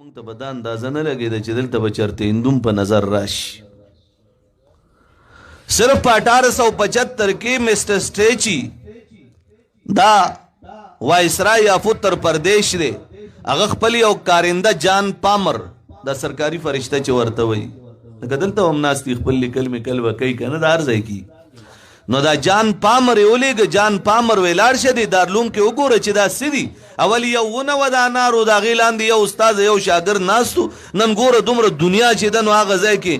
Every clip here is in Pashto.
مونږ ته به دا اندازه نه لګېده چې دلته به چېرته هندوم په نظر راشي. صرف په 1875 کې مسټر سټریچي دا وایسرا یا اتر پردیش دی، هغه خپل یو کارنده جان پامر دا سرکاري فرشته چې ورته وایي، لکه دلته هم ناست دي خپل لیکل میکل به کوي که نه، دا هر ځای کې. نو دا جان پامر یې ولېږه، جان پامر وی لاړ شه دې دارالعلوم کې وګوره چې دا څه دي. اول یو ونه وه د انارو، د هغې لاندې یو استاد یو شاګرد ناست و. نن ګوره دومره دنیا چې ده نو هغه ځای کې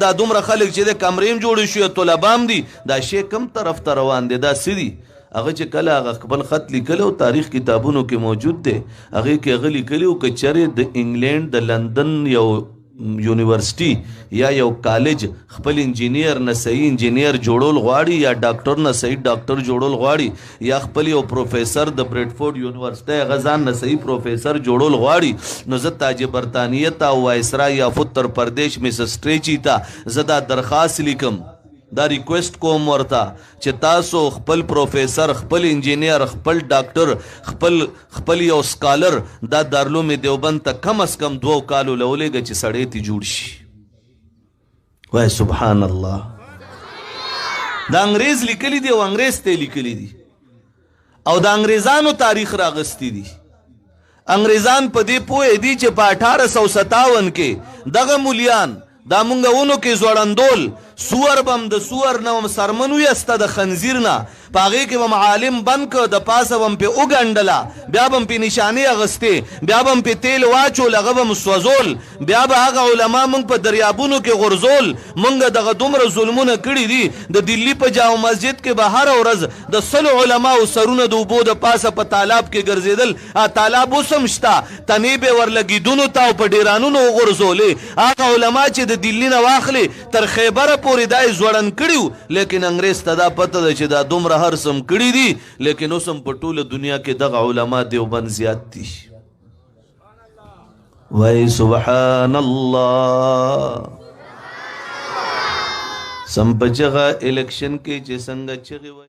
دا دومره خلک چې د کمرې هم جوړې شوي، طلبا هم دي، دا شی کم طرف ته روان دی، دا څه دي؟ هغه چې کله هغه خپل خط لیکلی او تاریخ کتابونو کې موجود دی، هغې کې هغه لیکلي و که چېرې د انګلینډ د لندن یو یونیورسټي یا یو کالج خپل انجینیر نه صحیح انجینیر جوړول غواړي، یا ډاکټر نه صحیح ډاکټر جوړول غواړي، یا خپل یو پروفیسر د بریډفورډ یونیورسټۍ هغه ځان نه صحیح پروفیسر جوړول غواړي، نو زه تاج برطانیه ته او وایسرا یا اتر پردیش مسز سټریچي ته زه دا درخواست لیکم، دا ریکویسٹ کوم ورته چې تاسو خپل پروفیسر، خپل انجینیر، خپل ډاکټر، خپل یو سکالر دا دارالعلوم دیوبند ته کم از کم 2 کالو لولېږه چې سړی تی جوړ شي. وای سبحان الله، دا انګریز لیکلی دی او انګریز ته لیکلی دی، او د انګریزانو تاریخ راغستی دی. انګریزان په دې پوه دي چې په 1857 کې دغه مولیان دا مونږ ونو کې زوړندول، سور بم د سور نه هم سرمن ویسته د خنزیر نه، په هغې کې به عالم بند که، د پاسه به م پې وګنډله، بیا به م پې نشانې اغستې، بیا به م پې تیل واچول، هغه به م سوځول، بیا به هغه علما موږ په دریابونو کې غورځول. موږ دغه دومره ظلمونه کړي دي. د دلی په جامع مسجد کې به هره ورځ د 100 علماو سرونه د اوبو د پاسه په تالاب کې ګرځېدل، تالاب اوس هم شته، تنې به یې ورلګېدونو ته او په ډیرانونو وغورځولې. هغه علما چې د دلی نه واخلې تر خیبره پورې دا یې ځوړند کړي وو، لیکن انګریز ته دا پته ده چې دا دومره هر سم کړي دي، لیکن اوس هم په ټوله دنیا کې دغه علما دیوبند زیات دي. وای سبحان الله. سم په چغه الیکشن کې چې څنګه چغې